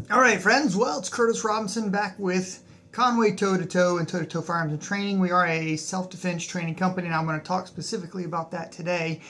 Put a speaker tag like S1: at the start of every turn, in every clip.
S1: All right, friends. Well, it's Curtis Robinson back with Conway Toe-to-Toe and Toe-to-Toe Firearms and Training. We are a self-defense training company, and I'm going to talk specifically about that today.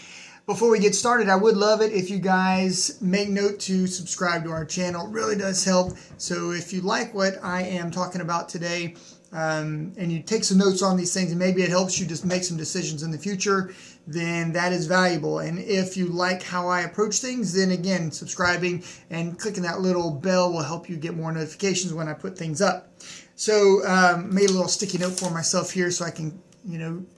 S1: Before we get started, I would love it if you guys make note to subscribe to our channel. It really does help. So if you like what I am talking about today, and you take some notes on these things, and maybe it helps you just make some decisions in the future, then that is valuable. And if you like how I approach things, then again, subscribing and clicking that little bell will help you get more notifications when I put things up. So made a little sticky note for myself here so I can,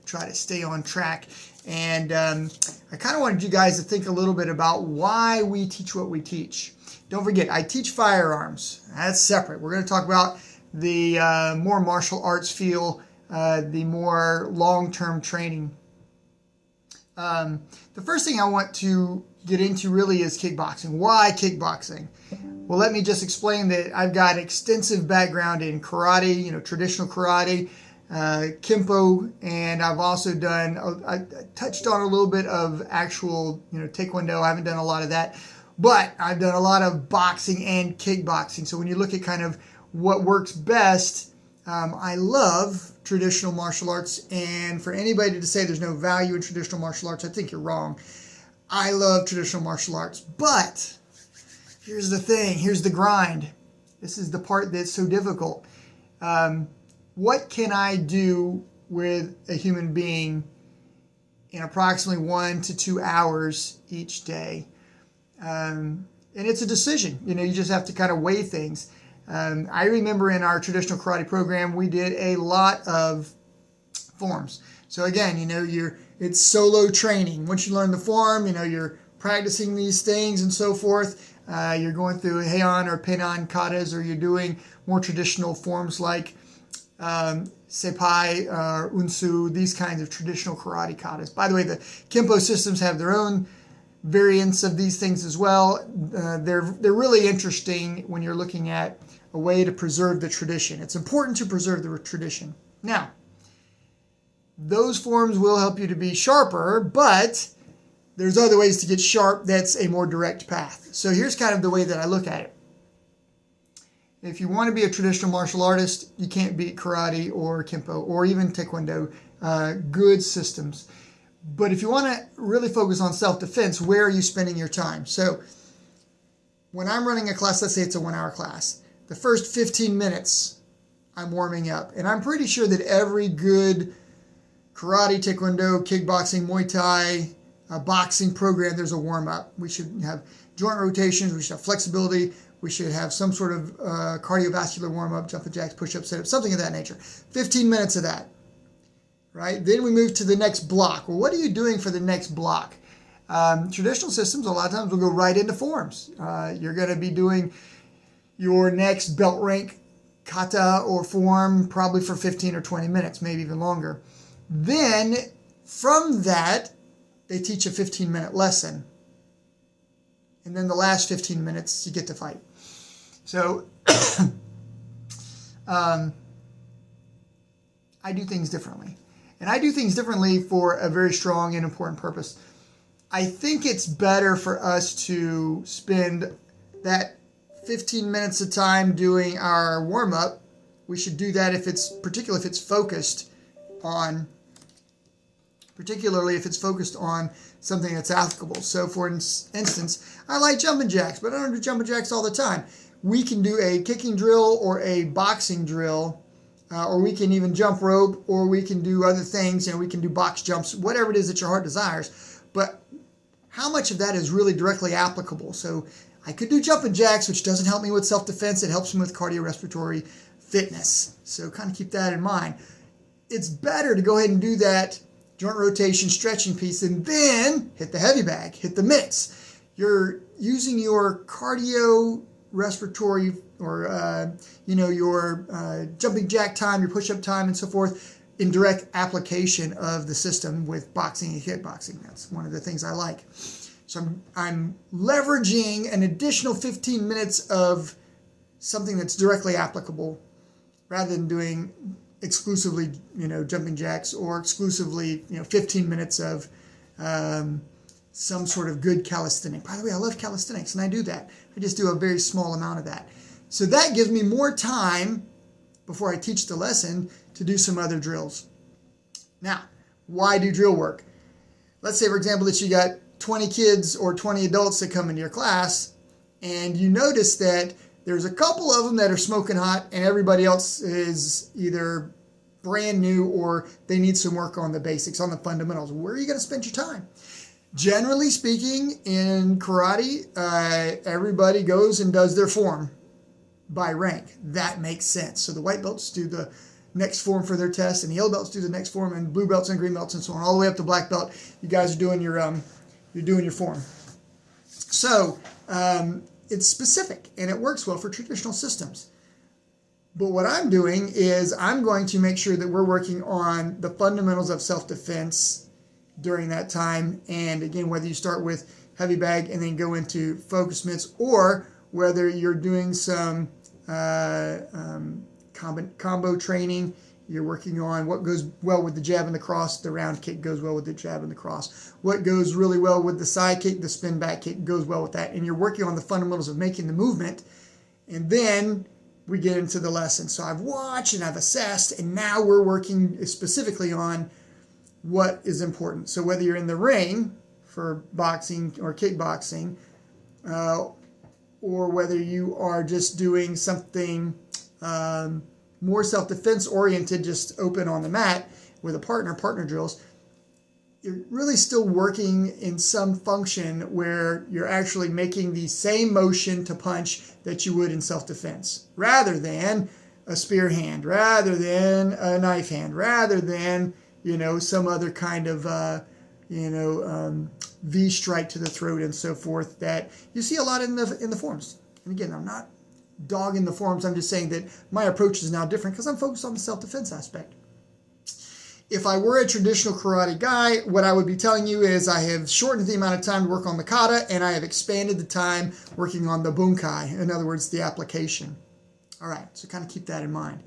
S1: try to stay on track. And I kind of wanted you guys to think a little bit about why we teach what we teach. Don't forget, I teach firearms. That's separate. We're going to talk about the more martial arts feel, the more long-term training. The first thing I want to get into really is kickboxing. Why kickboxing? Well, let me just explain that I've got extensive background in karate, traditional karate, Kempo, and I've also done, I touched on a little bit of actual, Taekwondo. I haven't done a lot of that, but I've done a lot of boxing and kickboxing. So when you look at kind of what works best, I love traditional martial arts, and for anybody to say there's no value in traditional martial arts, I think you're wrong. I love traditional martial arts, but here's the thing, here's the grind. This is the part that's so difficult. What can I do with a human being in approximately 1 to 2 hours each day? And it's a decision. You just have to kind of weigh things. I remember in our traditional karate program, we did a lot of forms. So again, it's solo training. Once you learn the form, you're practicing these things and so forth. You're going through heian or pinan katas, or you're doing more traditional forms like sepai, unsu, these kinds of traditional karate katas. By the way, the Kempo systems have their own variants of these things as well. They're really interesting when you're looking at a way to preserve the tradition. It's important to preserve the tradition. Now, those forms will help you to be sharper, but there's other ways to get sharp that's a more direct path. So here's kind of the way that I look at it. If you want to be a traditional martial artist, you can't beat karate or Kempo or even Taekwondo, good systems. But if you want to really focus on self-defense, where are you spending your time? So when I'm running a class, let's say it's a 1-hour class, the first 15 minutes I'm warming up. And I'm pretty sure that every good karate, Taekwondo, kickboxing, Muay Thai, boxing program, there's a warm-up. We should have joint rotations, we should have flexibility, we should have some sort of cardiovascular warm-up, jumping jacks, push-ups, sit-ups, something of that nature. 15 minutes of that. Right? Then we move to the next block. Well, what are you doing for the next block? Traditional systems, a lot of times, will go right into forms. You're going to be doing your next belt rank kata or form probably for 15 or 20 minutes, maybe even longer. Then, from that, they teach a 15-minute lesson. And then the last 15 minutes, you get to fight. So, I do things differently. And I do things differently for a very strong and important purpose. I think it's better for us to spend that 15 minutes of time doing our warm-up. We should do that particularly if it's focused on something that's applicable. So for instance, I like jumping jacks, but I don't do jumping jacks all the time. We can do a kicking drill or a boxing drill, or we can even jump rope, or we can do other things. We can do box jumps, whatever it is that your heart desires. But how much of that is really directly applicable? So I could do jumping jacks, which doesn't help me with self-defense. It helps me with cardiorespiratory fitness. So kind of keep that in mind. It's better to go ahead and do that joint rotation stretching piece and then hit the heavy bag, hit the mitts. You're using your cardio respiratory or your jumping jack time, your push-up time, and so forth in direct application of the system with boxing and kickboxing. That's one of the things I like. So I'm leveraging an additional 15 minutes of something that's directly applicable rather than doing exclusively, jumping jacks or exclusively, 15 minutes of some sort of good calisthenics. By the way, I love calisthenics, and I do that. I just do a very small amount of that. So that gives me more time before I teach the lesson to do some other drills. Now, why do drill work? Let's say, for example, that you got 20 kids or 20 adults that come into your class, and you notice that there's a couple of them that are smoking hot and everybody else is either brand new or they need some work on the basics, on the fundamentals. Where are you going to spend your time? Generally speaking, in karate, everybody goes and does their form by rank. That makes sense. So the white belts do the next form for their test, and the yellow belts do the next form, and blue belts and green belts and so on, all the way up to black belt. You guys are doing your form. So it's specific, and it works well for traditional systems. But what I'm doing is I'm going to make sure that we're working on the fundamentals of self-defense during that time. And again, whether you start with heavy bag and then go into focus mitts, or whether you're doing some combo training, you're working on what goes well with the jab and the cross. The round kick goes well with the jab and the cross. What goes really well with the side kick, the spin back kick goes well with that. And you're working on the fundamentals of making the movement. And then we get into the lesson. So I've watched and I've assessed, and now we're working specifically on what is important. So whether you're in the ring for boxing or kickboxing, or whether you are just doing something more self-defense oriented, just open on the mat with a partner drills, you're really still working in some function where you're actually making the same motion to punch that you would in self-defense, rather than a spear hand, rather than a knife hand, rather than, some other kind of, V strike to the throat and so forth that you see a lot in the forms. And again, I'm not dogging the forms. I'm just saying that my approach is now different because I'm focused on the self-defense aspect. If I were a traditional karate guy, what I would be telling you is I have shortened the amount of time to work on the kata, and I have expanded the time working on the bunkai, in other words, the application. All right, so kind of keep that in mind.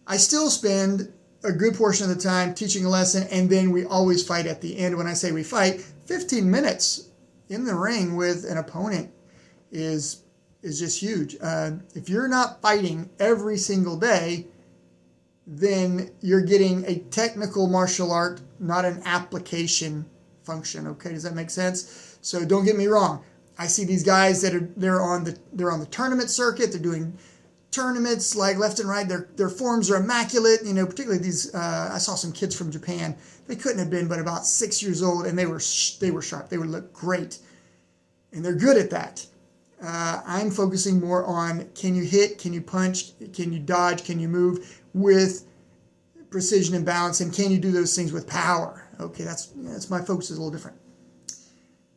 S1: I still spend a good portion of the time teaching a lesson, and then we always fight at the end. When I say we fight, 15 minutes in the ring with an opponent is just huge. If you're not fighting every single day, then you're getting a technical martial art, not an application function. Okay, does that make sense? So don't get me wrong. I see these guys that they're on the tournament circuit. They're doing tournaments like left and right. Their forms are immaculate. Particularly these. I saw some kids from Japan. They couldn't have been but about 6 years old, and they were sharp. They would look great, and they're good at that. I'm focusing more on, can you hit, can you punch, can you dodge, can you move with precision and balance, and can you do those things with power? Okay, that's my focus is a little different.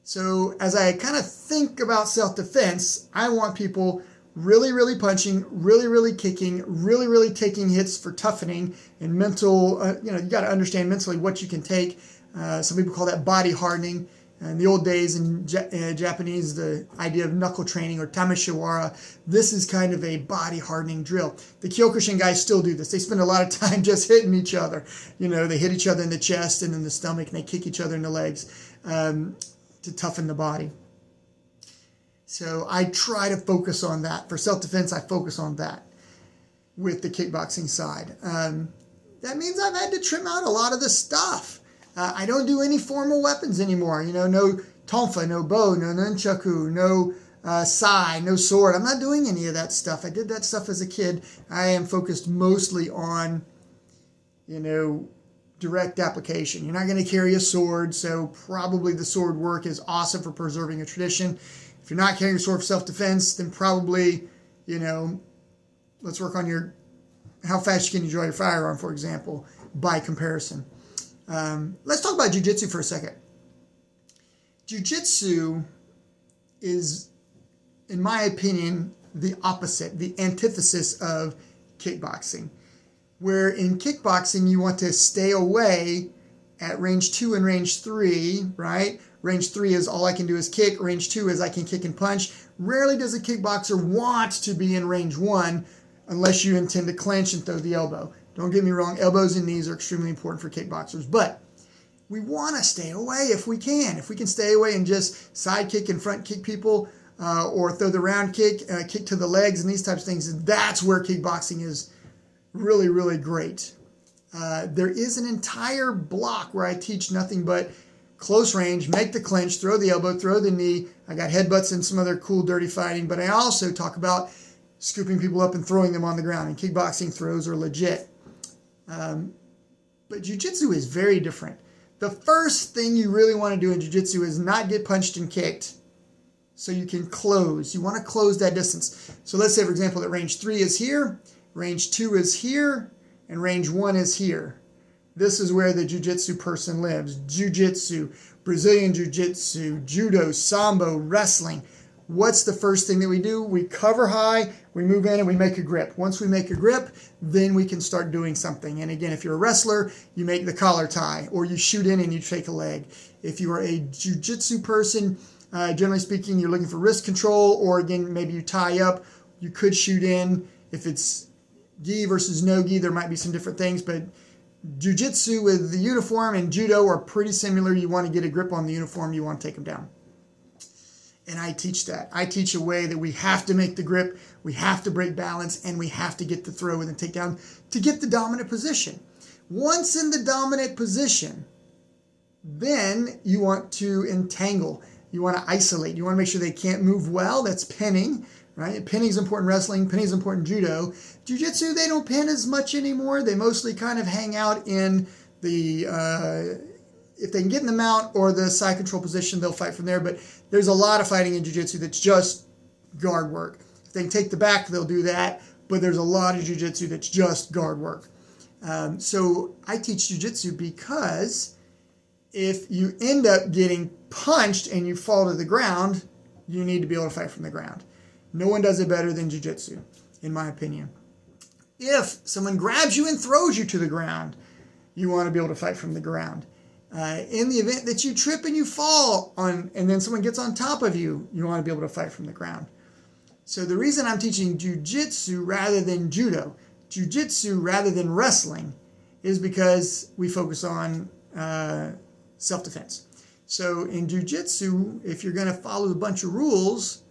S1: So as I kind of think about self-defense, I want people really, really punching, really, really kicking, really, really taking hits for toughening and mental, you got to understand mentally what you can take. Some people call that body hardening. In the old days in Japanese, the idea of knuckle training or tameshiwara, this is kind of a body hardening drill. The Kyokushin guys still do this. They spend a lot of time just hitting each other. They hit each other in the chest and in the stomach, and they kick each other in the legs to toughen the body. So I try to focus on that. For self-defense, I focus on that with the kickboxing side. That means I've had to trim out a lot of the stuff. I don't do any formal weapons anymore. No tonfa, no bow, no nunchaku, no sai, no sword. I'm not doing any of that stuff. I did that stuff as a kid. I am focused mostly on, direct application. You're not going to carry a sword, so probably the sword work is awesome for preserving a tradition. If you're not carrying a sword for self-defense, then probably, let's work on how fast you can draw your firearm, for example, by comparison. Let's talk about Jiu-Jitsu for a second. Jiu-Jitsu is, in my opinion, the opposite, the antithesis of kickboxing. Where in kickboxing, you want to stay away at range 2 and range 3, right? Range 3 is all I can do is kick. Range 2 is I can kick and punch. Rarely does a kickboxer want to be in range 1 unless you intend to clinch and throw the elbow. Don't get me wrong, elbows and knees are extremely important for kickboxers, but we want to stay away if we can. If we can stay away and just side kick and front kick people, or throw the round kick, kick to the legs, and these types of things. That's where kickboxing is really, really great. There is an entire block where I teach nothing but close range, make the clinch, throw the elbow, throw the knee. I got headbutts and some other cool, dirty fighting, but I also talk about scooping people up and throwing them on the ground. And kickboxing throws are legit. But jiu-jitsu is very different. The first thing you really want to do in jiu-jitsu is not get punched and kicked so you can close. You want to close that distance. So let's say, for example, that range 3 is here, range 2 is here, and range 1 is here. This is where the jiu-jitsu person lives. Jiu-jitsu, Brazilian jiu-jitsu, judo, sambo, wrestling. What's the first thing that we do? We cover high, we move in, and we make a grip. Once we make a grip, then we can start doing something. And again, if you're a wrestler, you make the collar tie, or you shoot in and you take a leg. If you are a jiu-jitsu person, generally speaking, you're looking for wrist control, or again, maybe you tie up. You could shoot in. If it's gi versus no gi, there might be some different things, but jiu-jitsu with the uniform and judo are pretty similar. You want to get a grip on the uniform, you want to take them down. And I teach that. I teach a way that we have to make the grip, we have to break balance, and we have to get the throw and the takedown to get the dominant position. Once in the dominant position, then you want to entangle. You want to isolate. You want to make sure they can't move well. That's pinning, right? Pinning is important in wrestling. Pinning is important in judo. Jiu-jitsu, they don't pin as much anymore. They mostly kind of hang out in the... if they can get in the mount or the side control position, they'll fight from there. But there's a lot of fighting in jiu-jitsu that's just guard work. If they can take the back, they'll do that. But there's a lot of jiu-jitsu that's just guard work. So I teach jiu-jitsu because if you end up getting punched and you fall to the ground, you need to be able to fight from the ground. No one does it better than jiu-jitsu, in my opinion. If someone grabs you and throws you to the ground, you want to be able to fight from the ground. In the event that you trip and you fall and then someone gets on top of you, you want to be able to fight from the ground. So the reason I'm teaching jiu-jitsu rather than judo, jiu-jitsu rather than wrestling, is because we focus on self-defense. So in jiu-jitsu, if you're going to follow a bunch of rules,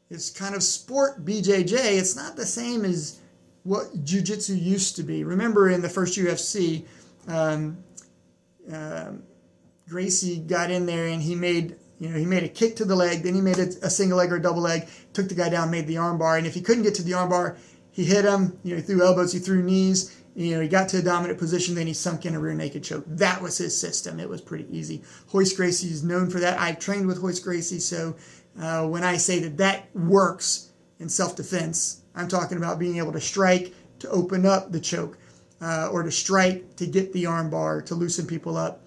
S1: it's kind of sport BJJ. It's not the same as what jiu-jitsu used to be. Remember in the first UFC, Gracie got in there and he made a kick to the leg, then he made a single leg or a double leg, took the guy down, made the arm bar, and if he couldn't get to the arm bar, he hit him, he threw elbows, he threw knees, he got to a dominant position, then he sunk in a rear naked choke. That was his system. It was pretty easy. Royce Gracie is known for that. I've trained with Royce Gracie, so when I say that works in self-defense, I'm talking about being able to strike to open up the choke, or to strike to get the arm bar, to loosen people up.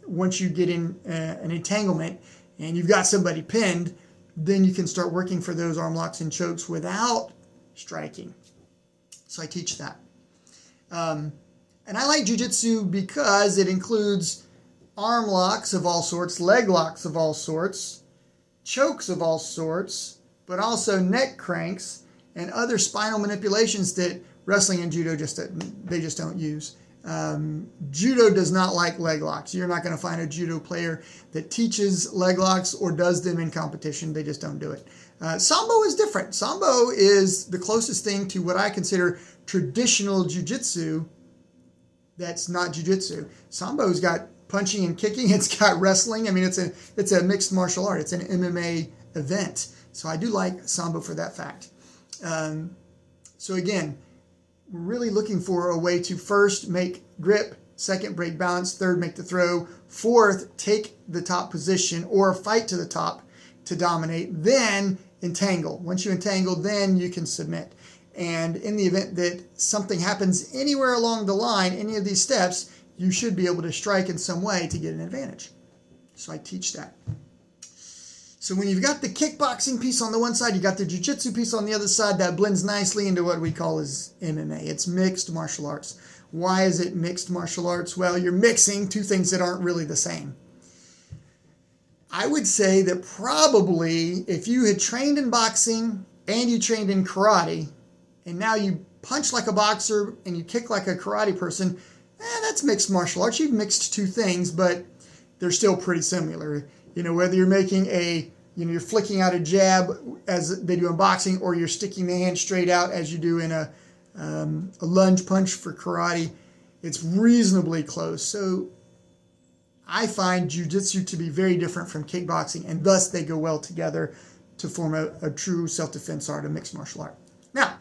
S1: Once you get in an entanglement and you've got somebody pinned, then you can start working for those arm locks and chokes without striking. So I teach that. And I like jiu-jitsu because it includes arm locks of all sorts, leg locks of all sorts, chokes of all sorts, but also neck cranks and other spinal manipulations that wrestling and judo just don't use. Judo does not like leg locks. You're not going to find a judo player that teaches leg locks or does them in competition. They just don't do it. Sambo is different. Sambo is the closest thing to what I consider traditional jiu-jitsu that's not jiu-jitsu. Sambo's got punching and kicking. It's got wrestling. I mean, it's a mixed martial art. It's an MMA event. So I do like Sambo for that fact. So again, we're really looking for a way to first make grip, second break balance, third make the throw, fourth take the top position or fight to the top to dominate, then entangle. Once you entangle, then you can submit. And in the event that something happens anywhere along the line, any of these steps, you should be able to strike in some way to get an advantage. So I teach that. So when you've got the kickboxing piece on the one side, you got the jiu-jitsu piece on the other side, that blends nicely into what we call as MMA. It's mixed martial arts. Why is it mixed martial arts? Well, you're mixing two things that aren't really the same. I would say that probably if you had trained in boxing and you trained in karate, and now you punch like a boxer and you kick like a karate person, that's mixed martial arts. You've mixed two things, but they're still pretty similar. Whether you're making a you're flicking out a jab as they do in boxing, or you're sticking the hand straight out as you do in a lunge punch for karate. It's reasonably close. So I find jiu-jitsu to be very different from kickboxing, and thus they go well together to form a true self-defense art, a mixed martial art. Now,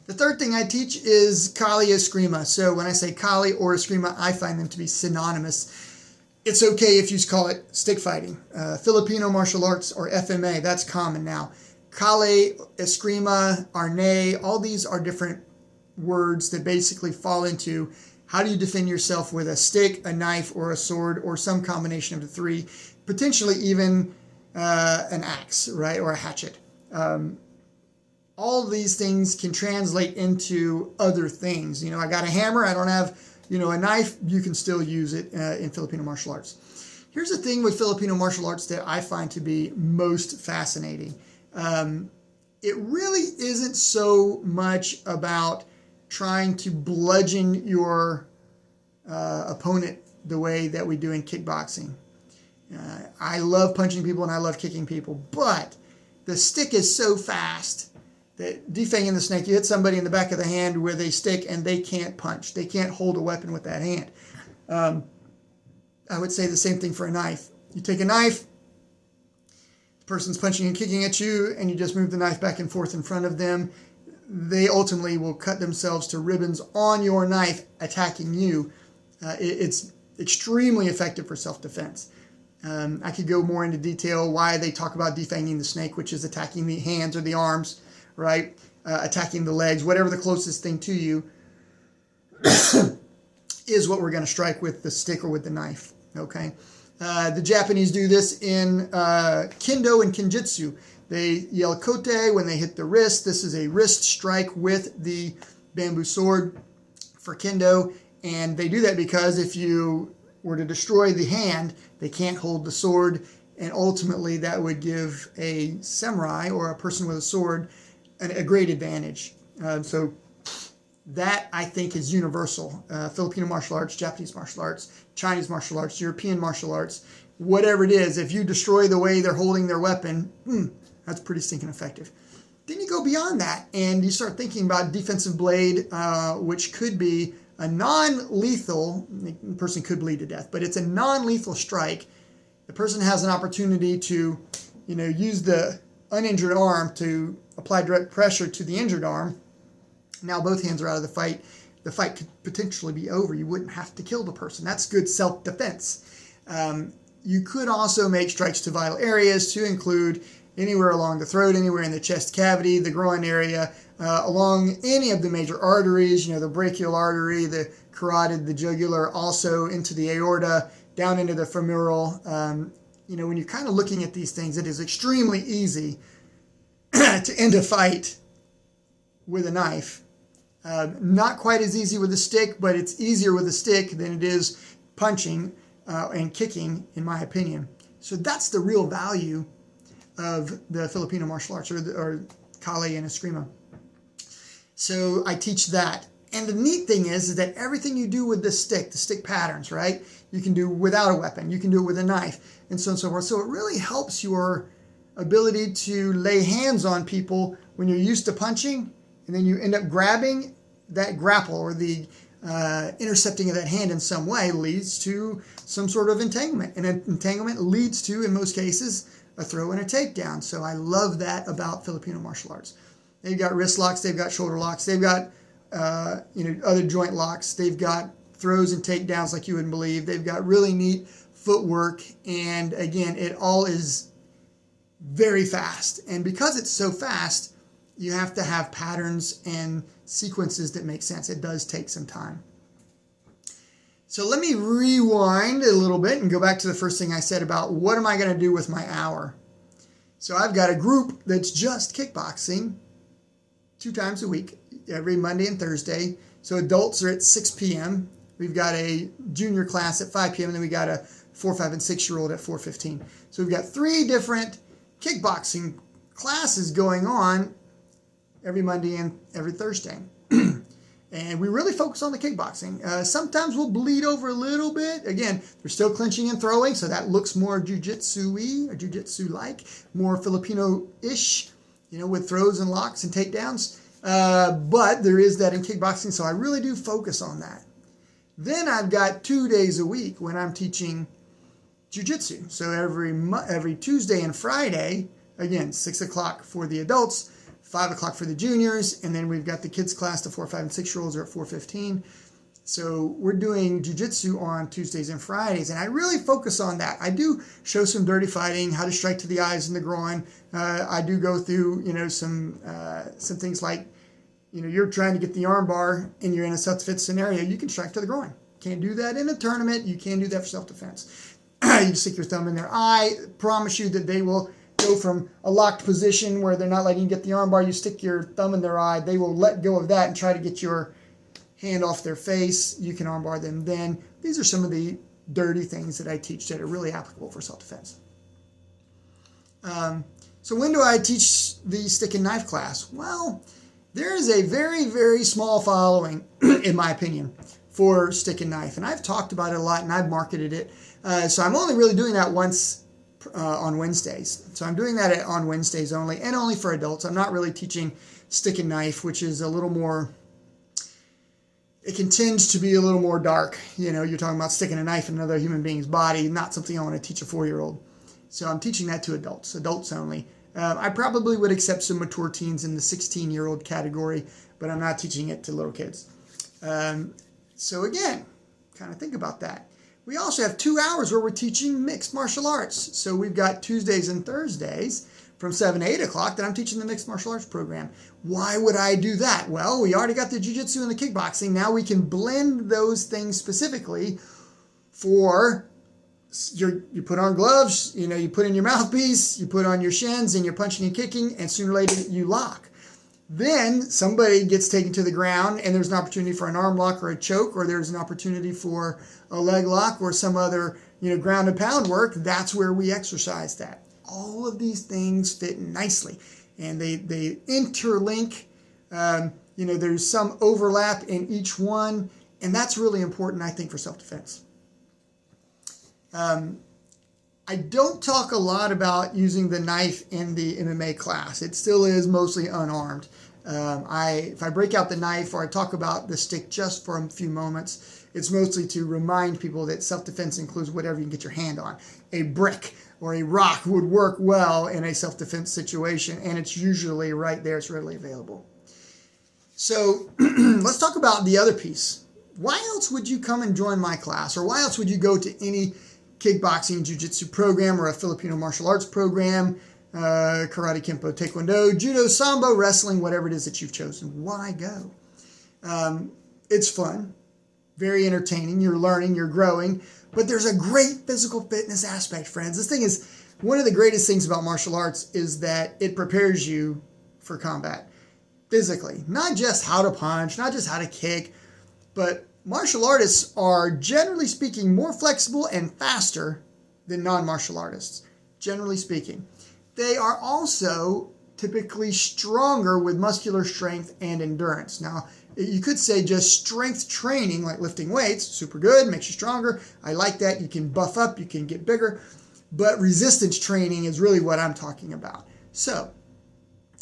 S1: the third thing I teach is Kali Escrima. So when I say Kali or Escrima, I find them to be synonymous. It's okay if you call it stick fighting. Filipino martial arts, or FMA, that's common now. Kali, Escrima, Arne, all these are different words that basically fall into how do you defend yourself with a stick, a knife, or a sword, or some combination of the three, potentially even an axe, right, or a hatchet. All these things can translate into other things. I got a hammer, I don't have, a knife, you can still use it in Filipino martial arts. Here's the thing with Filipino martial arts that I find to be most fascinating. It really isn't so much about trying to bludgeon your opponent the way that we do in kickboxing. I love punching people and I love kicking people, but the stick is so fast that defanging the snake, you hit somebody in the back of the hand with a stick and they can't punch. They can't hold a weapon with that hand. I would say the same thing for a knife. You take a knife, the person's punching and kicking at you, and you just move the knife back and forth in front of them. They ultimately will cut themselves to ribbons on your knife attacking you. It's extremely effective for self-defense. I could go more into detail why they talk about defanging the snake, which is attacking the hands or the arms, right? Attacking the legs, whatever the closest thing to you is what we're going to strike with the stick or with the knife, okay? The Japanese do this in kendo and kenjutsu. They yell kote when they hit the wrist. This is a wrist strike with the bamboo sword for kendo. And they do that because if you were to destroy the hand, they can't hold the sword. And ultimately that would give a samurai or a person with a sword a great advantage. So that, I think, is universal. Filipino martial arts, Japanese martial arts, Chinese martial arts, European martial arts, whatever it is, if you destroy the way they're holding their weapon, that's pretty stinking effective. Then you go beyond that and you start thinking about defensive blade, which could be a non-lethal, the person could bleed to death, but it's a non-lethal strike. The person has an opportunity to, use the uninjured arm to apply direct pressure to the injured arm. Now both hands are out of the fight. The fight could potentially be over. You wouldn't have to kill the person. That's good self-defense. You could also make strikes to vital areas to include anywhere along the throat, anywhere in the chest cavity, the groin area, along any of the major arteries, the brachial artery, the carotid, the jugular, also into the aorta, down into the femoral. When you're kind of looking at these things, it is extremely easy to end a fight with a knife. Not quite as easy with a stick, but it's easier with a stick than it is punching and kicking, in my opinion. So that's the real value of the Filipino martial arts, or Kali and Escrima. So I teach that. And the neat thing is that everything you do with the stick patterns, right? You can do without a weapon. You can do it with a knife, and so on and so forth. So it really helps your ability to lay hands on people when you're used to punching, and then you end up grabbing. That grapple, or the intercepting of that hand in some way, leads to some sort of entanglement. And an entanglement leads to, in most cases, a throw and a takedown. So I love that about Filipino martial arts. They've got wrist locks, they've got shoulder locks, they've got other joint locks, they've got throws and takedowns like you wouldn't believe. They've got really neat footwork, and again, it all is very fast. And because it's so fast, you have to have patterns and sequences that make sense. It does take some time. So let me rewind a little bit and go back to the first thing I said about what am I going to do with my hour. So I've got a group that's just kickboxing 2 times a week, every Monday and Thursday. So adults are at 6 p.m. We've got a junior class at 5 p.m. and then we got a 4, 5, and 6-year-old at 4:15. So we've got 3 different kickboxing classes going on every Monday and every Thursday. And we really focus on the kickboxing. Sometimes we'll bleed over a little bit. Again, they're still clinching and throwing, so that looks more Jiu-Jitsu-y or Jiu-Jitsu-like, more Filipino-ish, with throws and locks and takedowns. But there is that in kickboxing, so I really do focus on that. Then I've got 2 days a week when I'm teaching Jiu-Jitsu. So every Tuesday and Friday, again, 6 o'clock for the adults, 5 o'clock for the juniors, and then we've got the kids class, the 4, 5, and 6-year-olds are at 4:15. So we're doing Jiu-Jitsu on Tuesdays and Fridays, and I really focus on that. I do show some dirty fighting, how to strike to the eyes and the groin. I do go through, some things like, you're trying to get the arm bar and you're in a self-defense scenario, you can strike to the groin. Can't do that in a tournament. You can do that for self-defense. You stick your thumb in their eye. Promise you that they will go from a locked position where they're not letting you get the arm bar. You stick your thumb in their eye. They will let go of that and try to get your hand off their face. You can arm bar them then. These are some of the dirty things that I teach that are really applicable for self-defense. So when do I teach the stick and knife class? Well, there is a very, very small following, in my opinion, for stick and knife. And I've talked about it a lot and I've marketed it. So I'm only really doing that once on Wednesdays. So I'm doing that on Wednesdays only, and only for adults. I'm not really teaching stick and knife, which is a little more, it can tend to be a little more dark. You're talking about sticking a knife in another human being's body, not something I want to teach a 4-year-old. So I'm teaching that to adults only. I probably would accept some mature teens in the 16-year-old category, but I'm not teaching it to little kids. So again, kind of think about that. We also have 2 hours where we're teaching mixed martial arts. So we've got Tuesdays and Thursdays from 7 to 8 o'clock that I'm teaching the mixed martial arts program. Why would I do that? Well, we already got the Jiu-Jitsu and the kickboxing. Now we can blend those things specifically for you put on gloves, you put in your mouthpiece, you put on your shins, and you're punching and kicking, and sooner or later you lock. Then somebody gets taken to the ground, and there's an opportunity for an arm lock or a choke, or there's an opportunity for a leg lock or some other, ground and pound work. That's where we exercise that. All of these things fit nicely, and they interlink. There's some overlap in each one, and that's really important, I think, for self-defense. I don't talk a lot about using the knife in the MMA class. It still is mostly unarmed. If I break out the knife or I talk about the stick just for a few moments, it's mostly to remind people that self-defense includes whatever you can get your hand on. A brick or a rock would work well in a self-defense situation, and it's usually right there. It's readily available. So let's talk about the other piece. Why else would you come and join my class, or why else would you go to any kickboxing, jiu-jitsu program, or a Filipino martial arts program, karate, kempo, taekwondo, judo, sambo, wrestling, whatever it is that you've chosen? Why go? It's fun, very entertaining. You're learning, you're growing, but there's a great physical fitness aspect, friends. This thing is, one of the greatest things about martial arts is that it prepares you for combat physically. Not just how to punch, not just how to kick, but martial artists are, generally speaking, more flexible and faster than non-martial artists, generally speaking. They are also typically stronger with muscular strength and endurance. Now, you could say just strength training, like lifting weights, super good, makes you stronger. I like that. You can buff up, you can get bigger. But resistance training is really what I'm talking about. So,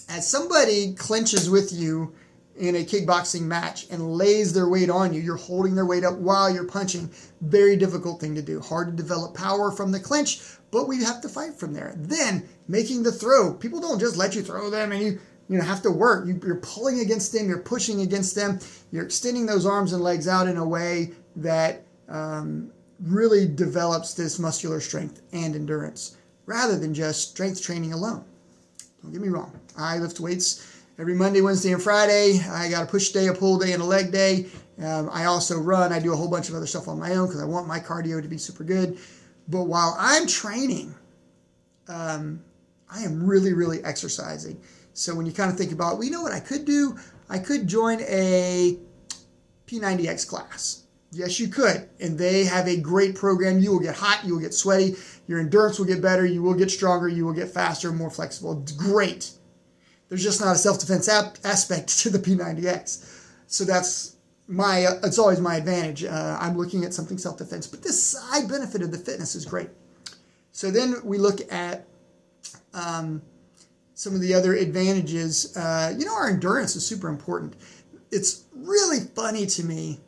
S1: as somebody clinches with you in a kickboxing match and lays their weight on you, you're holding their weight up while you're punching. Very difficult thing to do. Hard to develop power from the clinch, but we have to fight from there. Then making the throw. People don't just let you throw them and you have to work. You're pulling against them, you're pushing against them, you're extending those arms and legs out in a way that really develops this muscular strength and endurance rather than just strength training alone. Don't get me wrong. I lift weights every Monday, Wednesday, and Friday. I got a push day, a pull day, and a leg day. I also run. I do a whole bunch of other stuff on my own because I want my cardio to be super good. But while I'm training, I am really, really exercising. So when you kind of think about, well, you know what I could do? I could join a P90X class. Yes, you could. And they have a great program. You will get hot. You will get sweaty. Your endurance will get better. You will get stronger. You will get faster, more flexible. It's great. There's just not a self-defense aspect to the P90X. So that's it's always my advantage. I'm looking at something self-defense, but this side benefit of the fitness is great. So then we look at some of the other advantages. Our endurance is super important. It's really funny to me,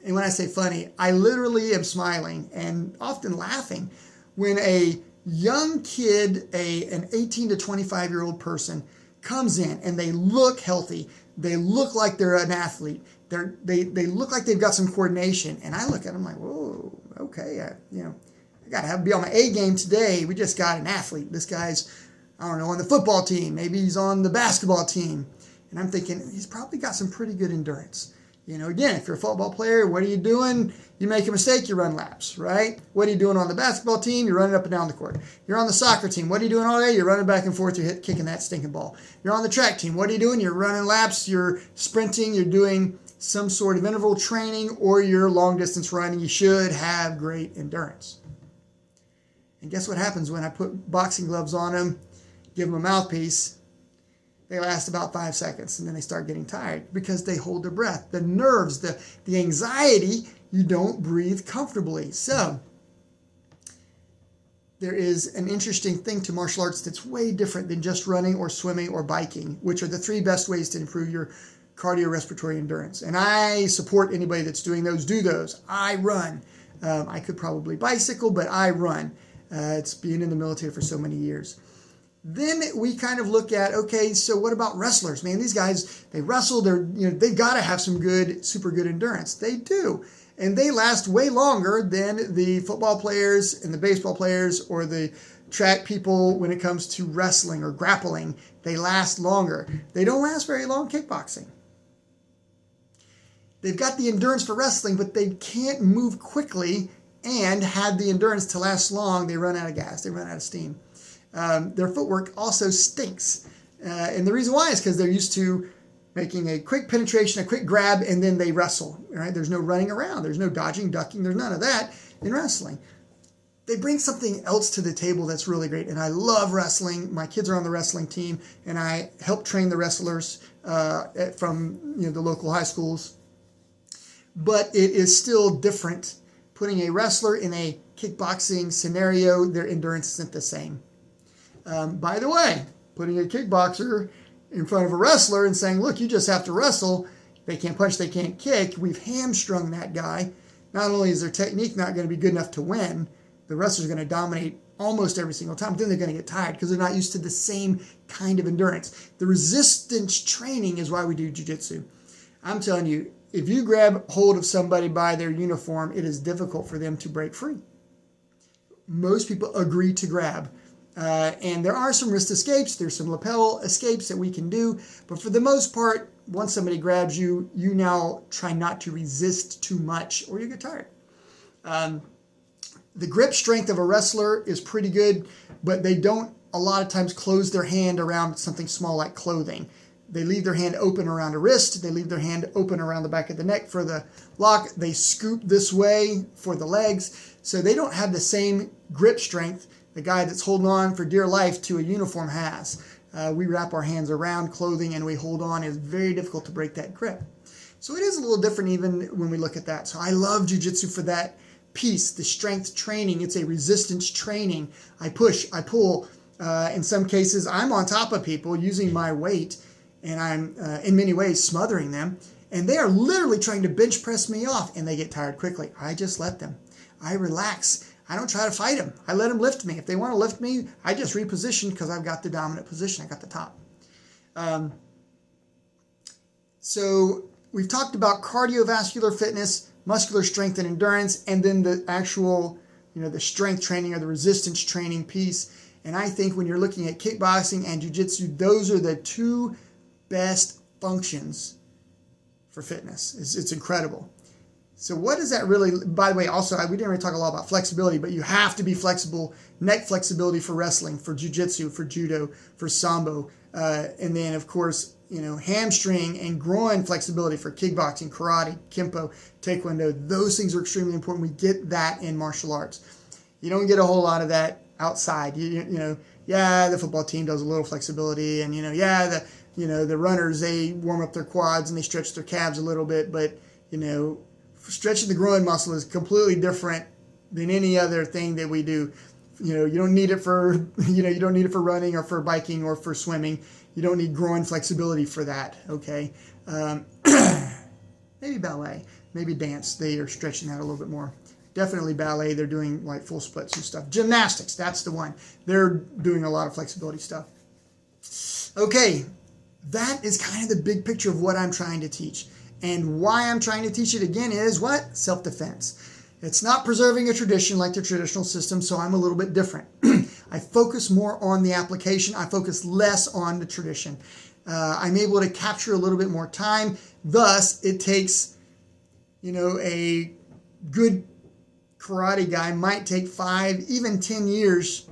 S1: and when I say funny, I literally am smiling and often laughing when a young kid, an 18 to 25-year-old person comes in and they look healthy. They look like they're an athlete. They look like they've got some coordination. And I look at them like, whoa, okay, I got to be on my A game today. We just got an athlete. This guy's, I don't know, on the football team. Maybe he's on the basketball team. And I'm thinking, he's probably got some pretty good endurance. Again, if you're a football player, what are you doing? You make a mistake, you run laps, right? What are you doing on the basketball team? You're running up and down the court. You're on the soccer team. What are you doing all day? You're running back and forth. You're kicking that stinking ball. You're on the track team. What are you doing? You're running laps. You're sprinting. You're doing some sort of interval training, or you're long distance running. You should have great endurance. And guess what happens when I put boxing gloves on them, give them a mouthpiece? They last about 5 seconds, and then they start getting tired because they hold their breath. The nerves, the anxiety, you don't breathe comfortably. So there is an interesting thing to martial arts that's way different than just running or swimming or biking, which are the 3 best ways to improve your cardiorespiratory endurance. And I support anybody that's doing those, do those. I run. I could probably bicycle, but I run. It's being in the military for so many years. Then we kind of look at, okay, so what about wrestlers? Man, these guys, they wrestle, they've got to have some super good endurance. They do. And they last way longer than the football players and the baseball players or the track people when it comes to wrestling or grappling. They last longer. They don't last very long kickboxing. They've got the endurance for wrestling, but they can't move quickly and have the endurance to last long. They run out of gas. They run out of steam. Their footwork also stinks. And the reason why is because they're used to making a quick penetration, a quick grab, and then they wrestle. Right? There's no running around. There's no dodging, ducking. There's none of that in wrestling. They bring something else to the table that's really great. And I love wrestling. My kids are on the wrestling team, and I help train the wrestlers from the local high schools. But it is still different. Putting a wrestler in a kickboxing scenario, their endurance isn't the same. By the way, putting a kickboxer in front of a wrestler and saying, look, you just have to wrestle. They can't punch, they can't kick. We've hamstrung that guy. Not only is their technique not going to be good enough to win, the wrestler's going to dominate almost every single time. But then they're going to get tired because they're not used to the same kind of endurance. The resistance training is why we do jiu-jitsu. I'm telling you, if you grab hold of somebody by their uniform, it is difficult for them to break free. Most people agree to grab. And there are some wrist escapes. There's some lapel escapes that we can do. But for the most part, once somebody grabs you, you now try not to resist too much or you get tired. The grip strength of a wrestler is pretty good, but they don't a lot of times close their hand around something small like clothing. They leave their hand open around a wrist. They leave their hand open around the back of the neck for the lock. They scoop this way for the legs. So they don't have the same grip strength the guy that's holding on for dear life to a uniform has. We wrap our hands around clothing and we hold on. It's very difficult to break that grip. So it is a little different even when we look at that. So I love jiu-jitsu for that piece, the strength training. It's a resistance training. I push, I pull. In some cases, I'm on top of people using my weight, and I'm in many ways smothering them. And they are literally trying to bench press me off, and they get tired quickly. I just let them. I relax. I don't try to fight them. I let them lift me. If they want to lift me, I just reposition because I've got the dominant position. I got the top. So we've talked about cardiovascular fitness, muscular strength and endurance, and then the actual, the strength training or the resistance training piece. And I think when you're looking at kickboxing and jiu-jitsu, those are the 2 best functions for fitness. It's incredible. So what does that really, by the way, also, we didn't really talk a lot about flexibility, but you have to be flexible, neck flexibility for wrestling, for jiu-jitsu, for judo, for sambo. And then, of course, hamstring and groin flexibility for kickboxing, karate, kempo, taekwondo. Those things are extremely important. We get that in martial arts. You don't get a whole lot of that outside. The football team does a little flexibility, and the runners, they warm up their quads and they stretch their calves a little bit, but Stretching the groin muscle is completely different than any other thing that we do. You don't need it for, you don't need it for running or for biking or for swimming. You don't need groin flexibility for that, okay? Maybe ballet, maybe dance. They are stretching that a little bit more. Definitely ballet. They're doing like full splits and stuff. Gymnastics, that's the one. They're doing a lot of flexibility stuff. Okay, that is kind of the big picture of what I'm trying to teach. And why I'm trying to teach it again is what? Self-defense. It's not preserving a tradition like the traditional system, so I'm a little bit different. I focus more on the application. I focus less on the tradition. I'm able to capture a little bit more time. Thus, it takes, a good karate guy might take 5, even 10 years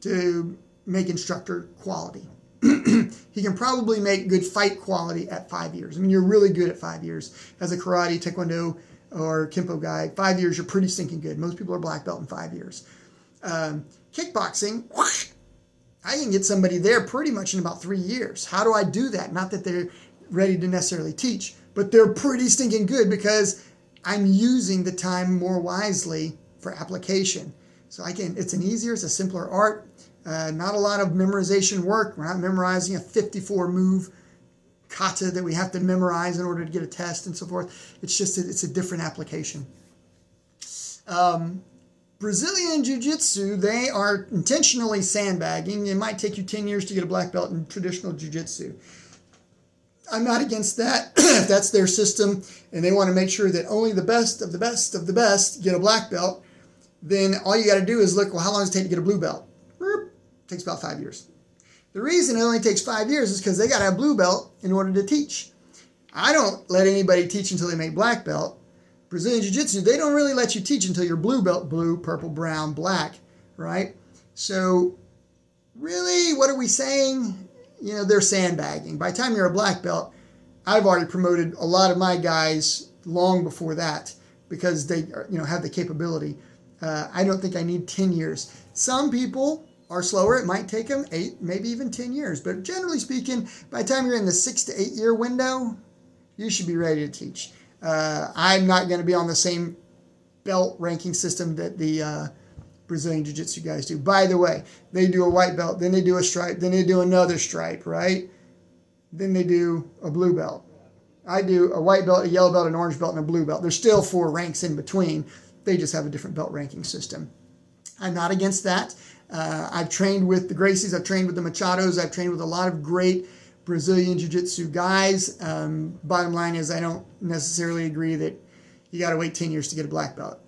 S1: to make instructor quality. He can probably make good fight quality at 5 years. I mean, you're really good at 5 years. As a karate, taekwondo, or Kempo guy, 5 years, you're pretty stinking good. Most people are black belt in 5 years. Kickboxing, whoosh, I can get somebody there pretty much in about 3 years. How do I do that? Not that they're ready to necessarily teach, but they're pretty stinking good because I'm using the time more wisely for application. So it's it's a simpler art. Not a lot of memorization work. We're not memorizing a 54 move kata that we have to memorize in order to get a test and so forth. It's a different application. Brazilian Jiu-Jitsu, they are intentionally sandbagging. It might take you 10 years to get a black belt in traditional Jiu-Jitsu. I'm not against that. If that's their system and they want to make sure that only the best of the best of the best get a black belt, then all you got to do is look, well, how long does it take to get a blue belt? It takes about 5 years. The reason it only takes 5 years is because they got to have blue belt in order to teach. I don't let anybody teach until they make black belt. Brazilian Jiu-Jitsu, they don't really let you teach until you're blue belt, blue, purple, brown, black, right? So really, what are we saying? They're sandbagging. By the time you're a black belt, I've already promoted a lot of my guys long before that because they have the capability. I don't think I need 10 years. Some people are slower. It might take them 8, maybe even 10 years. But generally speaking, by the time you're in the 6 to 8 year window, you should be ready to teach. I'm not going to be on the same belt ranking system that the Brazilian Jiu-Jitsu guys do. By the way, they do a white belt, then they do a stripe, then they do another stripe, right? Then they do a blue belt. I do a white belt, a yellow belt, an orange belt, and a blue belt. There's still 4 ranks in between. They just have a different belt ranking system. I'm not against that. I've trained with the Gracies. I've trained with the Machados. I've trained with a lot of great Brazilian Jiu-Jitsu guys. Bottom line is I don't necessarily agree that you got to wait 10 years to get a black belt.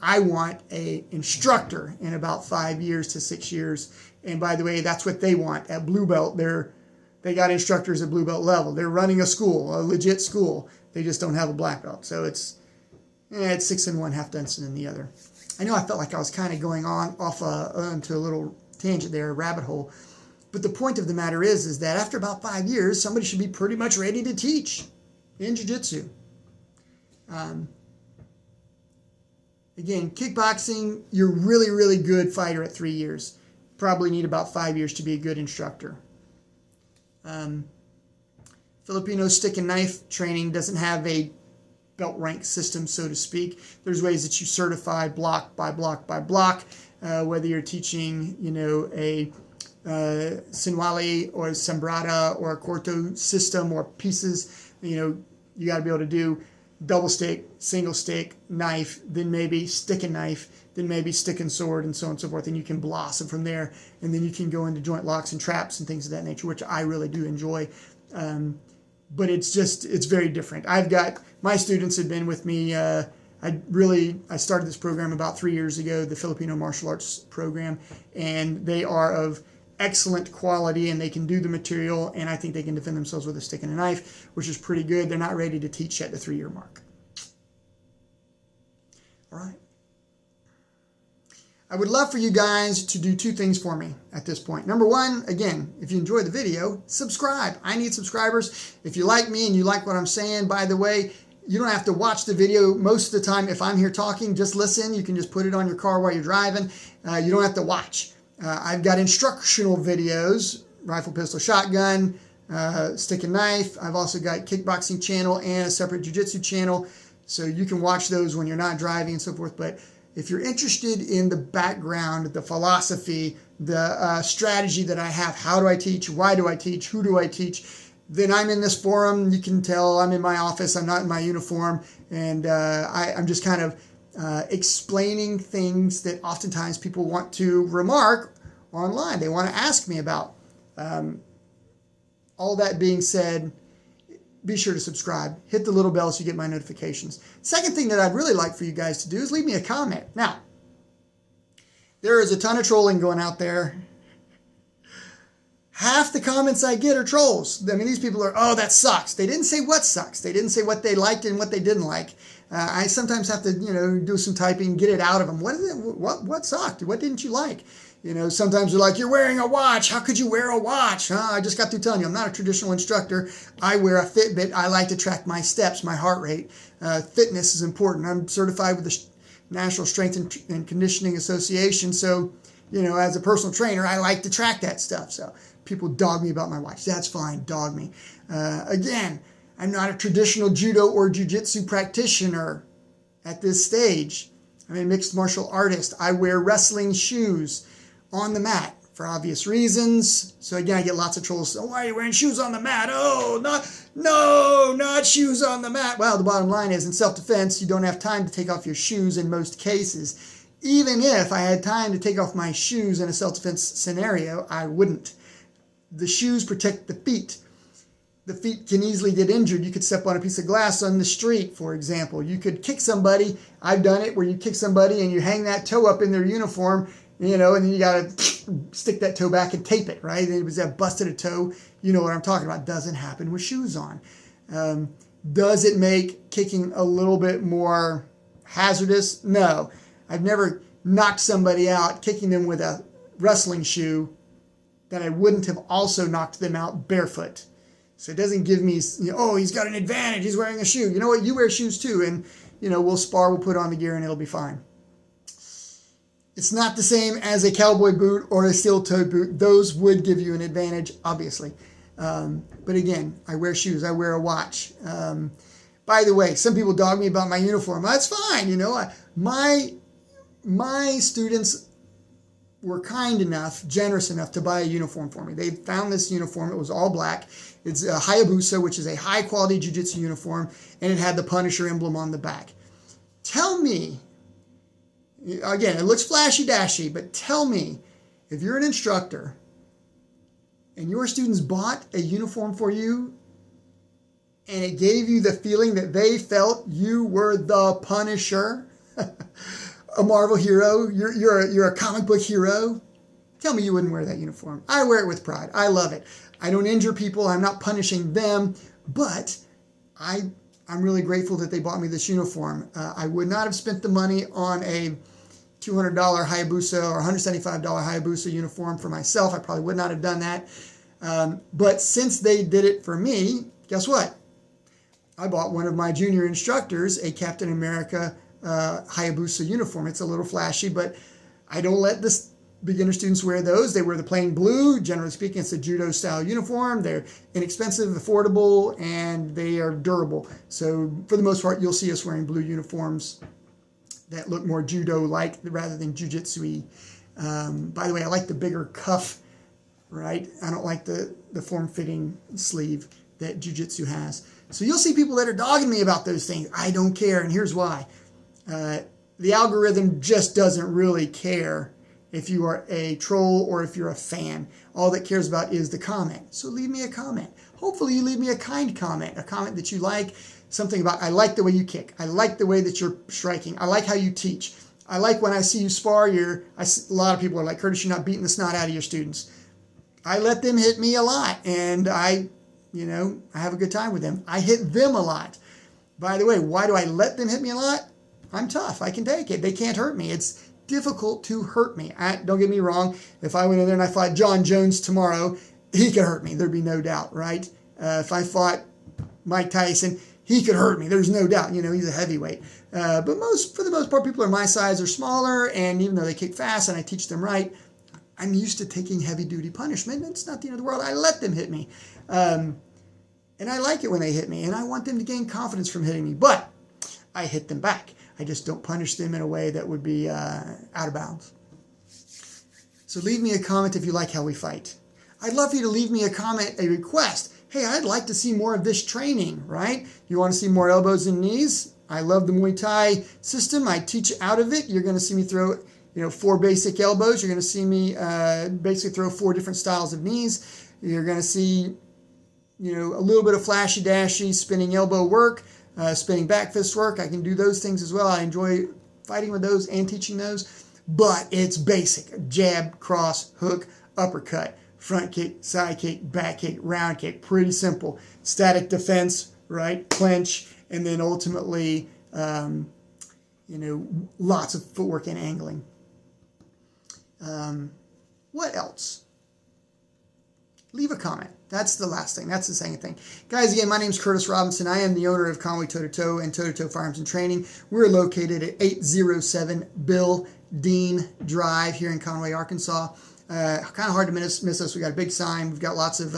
S1: I want an instructor in about 5 years to 6 years. And by the way, that's what they want. At blue belt, they got instructors at blue belt level. They're running a school, a legit school. They just don't have a black belt. So it's 6 in one, half dozen in the other. I know I felt like I was kind of going off into a little tangent there, a rabbit hole. But the point of the matter is that after about 5 years, somebody should be pretty much ready to teach in Jiu-Jitsu. Again, kickboxing, you're really, really good fighter at 3 years. Probably need about 5 years to be a good instructor. Filipino stick and knife training doesn't have a belt rank system, so to speak. There's ways that you certify block by block by block, whether you're teaching, a Sinwali or a Sembrata or a Corto system or pieces, you got to be able to do double stick, single stick, knife, then maybe stick and knife, then maybe stick and sword, and so on and so forth. And you can blossom from there. And then you can go into joint locks and traps and things of that nature, which I really do enjoy. But it's very different. My students have been with me. I started this program about 3 years ago, the Filipino martial arts program, and they are of excellent quality and they can do the material, and I think they can defend themselves with a stick and a knife, which is pretty good. They're not ready to teach at the 3-year mark. All right. I would love for you guys to do 2 things for me at this point. Number 1, again, if you enjoy the video, subscribe. I need subscribers. If you like me and you like what I'm saying, by the way, you don't have to watch the video most of the time. If I'm here talking, just listen. You can just put it on your car while you're driving. You don't have to watch. I've got instructional videos, rifle, pistol, shotgun, Stick and Knife. I've also got Kickboxing channel and a separate Jiu-Jitsu channel. So you can watch those when you're not driving and so forth. But if you're interested in the background, the philosophy, the strategy that I have, how do I teach, why do I teach, who do I teach, then I'm in this forum. You can tell I'm in my office. I'm not in my uniform. And I'm just kind of explaining things that oftentimes people want to remark online. They want to ask me about. All that being said, be sure to subscribe. Hit the little bell so you get my notifications. Second thing that I'd really like for you guys to do is leave me a comment. Now, there is a ton of trolling going out there. Half the comments I get are trolls. I mean, these people are, oh, that sucks. They didn't say what sucks. They didn't say what they liked and what they didn't like. I sometimes have to, do some typing, get it out of them. What is it? What sucked? What didn't you like? Sometimes they're like, you're wearing a watch. How could you wear a watch? I just got through telling you, I'm not a traditional instructor. I wear a Fitbit. I like to track my steps, my heart rate. Fitness is important. I'm certified with the National Strength and Conditioning Association. So, as a personal trainer, I like to track that stuff. So people dog me about my watch. That's fine. Dog me. Again, I'm not a traditional judo or jiu-jitsu practitioner at this stage. I'm a mixed martial artist. I wear wrestling shoes on the mat for obvious reasons. So again, I get lots of trolls. Oh, why are you wearing shoes on the mat? Oh, not shoes on the mat. Well, the bottom line is, in self-defense, you don't have time to take off your shoes in most cases. Even if I had time to take off my shoes in a self-defense scenario, I wouldn't. The shoes protect the feet. The feet can easily get injured. You could step on a piece of glass on the street, for example. You could kick somebody. I've done it where you kick somebody and you hang that toe up in their uniform, and then you got to stick that toe back and tape it, right? And it was that busted a toe. You know what I'm talking about. Doesn't happen with shoes on. Does it make kicking a little bit more hazardous? No. I've never knocked somebody out kicking them with a wrestling shoe that I wouldn't have also knocked them out barefoot. So it doesn't give me, oh, he's got an advantage. He's wearing a shoe. You know what? You wear shoes too. And, we'll spar, we'll put on the gear, and it'll be fine. It's not the same as a cowboy boot or a steel-toed boot. Those would give you an advantage, obviously. But again, I wear shoes. I wear a watch. By the way, some people dog me about my uniform. That's fine. My students were kind enough, generous enough to buy a uniform for me. They found this uniform. It was all black. It's a Hayabusa, which is a high-quality jiu-jitsu uniform, and it had the Punisher emblem on the back. Tell me, again, it looks flashy-dashy, but tell me, if you're an instructor and your students bought a uniform for you and it gave you the feeling that they felt you were the Punisher, a Marvel hero, you're a comic book hero, tell me you wouldn't wear that uniform. I wear it with pride. I love it. I don't injure people. I'm not punishing them, but I'm really grateful that they bought me this uniform. I would not have spent the money on a $200 Hayabusa or $175 Hayabusa uniform for myself. I probably would not have done that. But since they did it for me, guess what? I bought one of my junior instructors a Captain America Hayabusa uniform. It's a little flashy, but I don't let this beginner students wear those. They wear the plain blue. Generally speaking, it's a judo style uniform. They're inexpensive, affordable, and they are durable. So for the most part, you'll see us wearing blue uniforms that look more judo-like rather than jiu-jitsu-y. By the way, I like the bigger cuff, right? I don't like the form-fitting sleeve that jiu-jitsu has. So you'll see people that are dogging me about those things. I don't care, and here's why. The algorithm just doesn't really care if you are a troll or if you're a fan. All that cares about is the comment. So leave me a comment. Hopefully you leave me a kind comment, a comment that you like, something about, I like the way you kick. I like the way that you're striking. I like how you teach. I like when I see you spar, a lot of people are like, Curtis, you're not beating the snot out of your students. I let them hit me a lot, and I have a good time with them. I hit them a lot. By the way, why do I let them hit me a lot? I'm tough. I can take it. They can't hurt me. It's difficult to hurt me. Don't get me wrong. If I went in there and I fought John Jones tomorrow, he could hurt me. There'd be no doubt, right? If I fought Mike Tyson, he could hurt me. There's no doubt. He's a heavyweight. But for the most part, people are my size or smaller, and even though they kick fast and I teach them right, I'm used to taking heavy-duty punishment. It's not the end of the world. I let them hit me. And I like it when they hit me, and I want them to gain confidence from hitting me. But I hit them back. I just don't punish them in a way that would be out of bounds. So leave me a comment if you like how we fight. I'd love for you to leave me a comment, a request. Hey, I'd like to see more of this training, right? You want to see more elbows and knees? I love the Muay Thai system. I teach out of it. You're going to see me throw 4 basic elbows. You're going to see me basically throw 4 different styles of knees. You're going to see, a little bit of flashy dashy spinning elbow work, spinning back fist work. I can do those things as well. I enjoy fighting with those and teaching those. But it's basic. Jab, cross, hook, uppercut, front kick, side kick, back kick, round kick. Pretty simple. Static defense, right? Clinch, and then ultimately, lots of footwork and angling. What else? Leave a comment. That's the last thing. That's the second thing. Guys, again, my name is Curtis Robinson. I am the owner of Conway Toe to Toe and Toe to Toe Firearms and Training. We're located at 807 Bill Dean Drive here in Conway, Arkansas. Kind of hard to miss us. We got a big sign. We've got lots of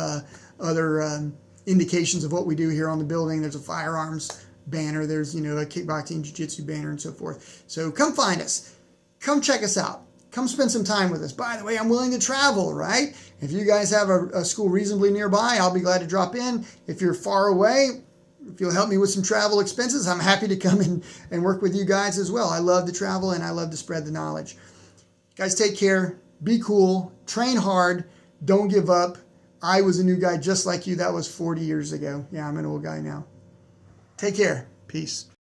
S1: other indications of what we do here on the building. There's a firearms banner. There's, a kickboxing, jiu-jitsu banner and so forth. So come find us. Come check us out. Come spend some time with us. By the way, I'm willing to travel, right? If you guys have a school reasonably nearby, I'll be glad to drop in. If you're far away, if you'll help me with some travel expenses, I'm happy to come in and work with you guys as well. I love to travel and I love to spread the knowledge. Guys, take care. Be cool. Train hard. Don't give up. I was a new guy just like you. That was 40 years ago. Yeah, I'm an old guy now. Take care. Peace.